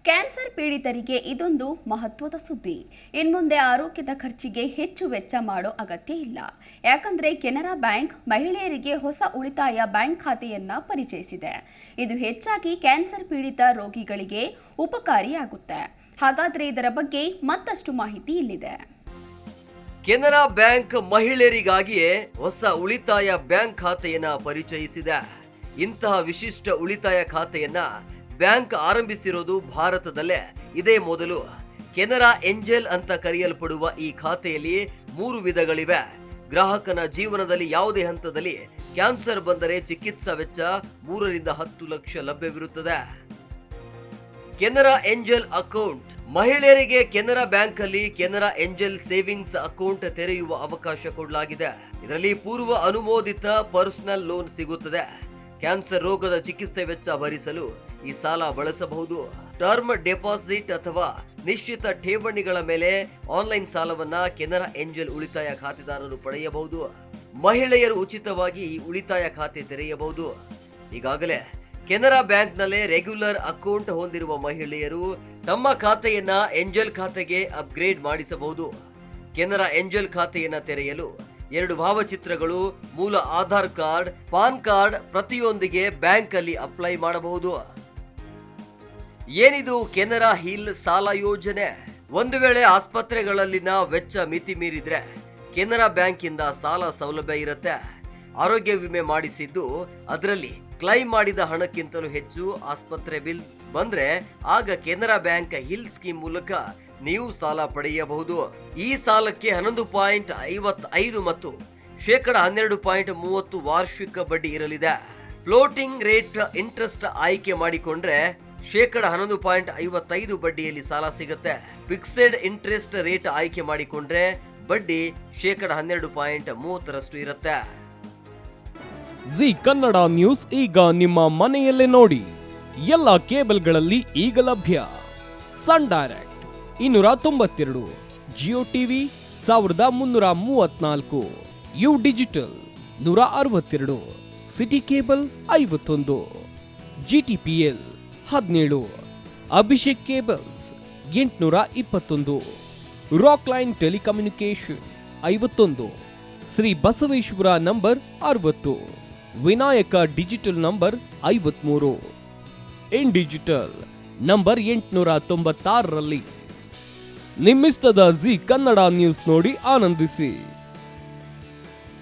Cancer ಪೀಡಿತರಿಗೆ ಇದೊಂದು ಮಹತ್ವದ ಸುದ್ದಿ. ಇನ್ಮುಂದೆ ಆರೋಗ್ಯದ ಖರ್ಚಿಗೆ ಹೆಚ್ಚು ವೆಚ್ಚ ಮಾಡೋ ಅಗತ್ಯ ಇಲ್ಲ. ಯಾಕಂದ್ರೆ ಕೆನರಾ ಬ್ಯಾಂಕ್ ಮಹಿಳೆಯರಿಗೆ ಹೊಸ ಉಳಿತಾಯ ಬ್ಯಾಂಕ್ ಖಾತೆಯನ್ನ ಪರಿಚಯಿಸಿದೆ. ಇದು ಹೆಚ್ಚಾಗಿ ಕ್ಯಾನ್ಸರ್ ಪೀಡಿತ ರೋಗಿಗಳಿಗೆ ಉಪಕಾರಿಯಾಗುತ್ತೆ. ಹಾಗಾದ್ರೆ ಇದರ ಬಗ್ಗೆ ಮತ್ತಷ್ಟು ಮಾಹಿತಿ ಇಲ್ಲಿದೆ. ಕೆನರಾ ಬ್ಯಾಂಕ್ ಮಹಿಳೆಯರಿಗಾಗಿಯೇ ಹೊಸ ಉಳಿತಾಯ ಬ್ಯಾಂಕ್ ಖಾತೆಯನ್ನ ಪರಿಚಯಿಸಿದೆ. ಇಂತಹ ವಿಶಿಷ್ಟ ಉಳಿತಾಯ ಖಾತೆಯನ್ನ ಬ್ಯಾಂಕ್ ಆರಂಭಿಸಿರೋದು ಭಾರತದಲ್ಲೇ ಇದೇ ಮೊದಲು. ಕೆನರಾ ಏಂಜೆಲ್ ಅಂತ ಕರೆಯಲ್ಪಡುವ ಈ ಖಾತೆಯಲ್ಲಿ 3 ವಿಧಗಳಿವೆ. ಗ್ರಾಹಕನ ಜೀವನದಲ್ಲಿ ಯಾವುದೇ ಹಂತದಲ್ಲಿ ಕ್ಯಾನ್ಸರ್ ಬಂದರೆ ಚಿಕಿತ್ಸಾ ವೆಚ್ಚ 3 ರಿಂದ 10 ಲಕ್ಷ ಲಭ್ಯವಿರುತ್ತದೆ. ಕೆನರಾ ಏಂಜೆಲ್ ಅಕೌಂಟ್ ಮಹಿಳೆಯರಿಗೆ ಕೆನರಾ ಬ್ಯಾಂಕ್ ಅಲ್ಲಿ ಕೆನರಾ ಏಂಜೆಲ್ ಸೇವಿಂಗ್ಸ್ ಅಕೌಂಟ್ ತೆರೆಯುವ ಅವಕಾಶ ಕೊಡಲಾಗಿದೆ. ಇದರಲ್ಲಿ ಪೂರ್ವ ಅನುಮೋದಿತ ಪರ್ಸನಲ್ ಲೋನ್ ಸಿಗುತ್ತದೆ. ಕ್ಯಾನ್ಸರ್ ರೋಗದ ಚಿಕಿತ್ಸೆ ವೆಚ್ಚ ಭರಿಸಲು ಈ ಸಾಲ ಬಳಸಬಹುದು. ಟರ್ಮ್ ಡೆಪಾಸಿಟ್ ಅಥವಾ ನಿಶ್ಚಿತ ಠೇವಣಿಗಳ ಮೇಲೆ ಆನ್ಲೈನ್ ಸಾಲವನ್ನ ಕೆನರಾ ಏಂಜೆಲ್ ಉಳಿತಾಯ ಖಾತೆದಾರರು ಪಡೆಯಬಹುದು. ಮಹಿಳೆಯರು ಉಚಿತವಾಗಿ ಈ ಉಳಿತಾಯ ಖಾತೆ ತೆರೆಯಬಹುದು. ಈಗಾಗಲೇ ಕೆನರಾ ಬ್ಯಾಂಕ್ನಲ್ಲೇ ರೆಗ್ಯುಲರ್ ಅಕೌಂಟ್ ಹೊಂದಿರುವ ಮಹಿಳೆಯರು ತಮ್ಮ ಖಾತೆಯನ್ನ ಏಂಜೆಲ್ ಖಾತೆಗೆ ಅಪ್ಗ್ರೇಡ್ ಮಾಡಿಸಬಹುದು. ಕೆನರಾ ಏಂಜೆಲ್ ಖಾತೆಯನ್ನ ತೆರೆಯಲು 2 ಭಾವಚಿತ್ರಗಳು, ಮೂಲ ಆಧಾರ್ ಕಾರ್ಡ್, ಪಾನ್ ಕಾರ್ಡ್ ಪ್ರತಿಯೊಂದಿಗೆ ಬ್ಯಾಂಕ್ ಅಲ್ಲಿ ಅಪ್ಲೈ ಮಾಡಬಹುದು. ಏನಿದು ಕೆನರಾ ಹಿಲ್ ಸಾಲ ಯೋಜನೆ? ಒಂದು ವೇಳೆ ಆಸ್ಪತ್ರೆಗಳಲ್ಲಿನ ವೆಚ್ಚ ಮಿತಿ ಮೀರಿದ್ರೆ ಕೆನರಾ ಬ್ಯಾಂಕ್ ಇಂದ ಸಾಲ ಸೌಲಭ್ಯ ಇರುತ್ತೆ. ಆರೋಗ್ಯ ವಿಮೆ ಮಾಡಿಸಿದ್ದು ಅದರಲ್ಲಿ ಕ್ಲೈಮ್ ಮಾಡಿದ ಹಣಕ್ಕಿಂತಲೂ ಹೆಚ್ಚು ಆಸ್ಪತ್ರೆ ಬಿಲ್ ಬಂದ್ರೆ ಆಗ ಕೆನರಾ ಬ್ಯಾಂಕ್ ಹಿಲ್ ಸ್ಕೀಮ್ ಮೂಲಕ ನೀವು ಸಾಲ ಪಡೆಯಬಹುದು. ಈ ಸಾಲಕ್ಕೆ 11.55 ಮತ್ತು 12.30% ವಾರ್ಷಿಕ ಬಡ್ಡಿ ಇರಲಿದೆ. ಫ್ಲೋಟಿಂಗ್ ರೇಟ್ ಇಂಟ್ರೆಸ್ಟ್ ಆಯ್ಕೆ ಮಾಡಿಕೊಂಡ್ರೆ 11.55 ಬಡ್ಡಿಯಲ್ಲಿ ಸಾಲ ಸಿಗುತ್ತೆ. ಫಿಕ್ಸೆಡ್ ಇಂಟ್ರೆಸ್ಟ್ ರೇಟ್ ಆಯ್ಕೆ ಮಾಡಿಕೊಂಡ್ರೆ ಬಡ್ಡಿ 12.30% ಇರುತ್ತೆ. ಜಿ ಕನ್ನಡ ನ್ಯೂಸ್ ಈಗ ನಿಮ್ಮ ಮನೆಯಲ್ಲೇ ನೋಡಿ. ಎಲ್ಲ ಕೇಬಲ್ಗಳಲ್ಲಿ ಈಗ ಲಭ್ಯ. Sun direct 292, Jio TV 1334, U digital 162, city cable 51, GTPL 17, Abhishek cables 821, rock line telecommunication 51, Shri Basaveshwara number 60, Vinayaka digital number 53, in digital number 896ರಲ್ಲಿ. ನಿಮ್ಮಿಸ್ತದ ಜಿ ಕನ್ನಡ ನ್ಯೂಸ್ ನೋಡಿ ಆನಂದಿಸಿ.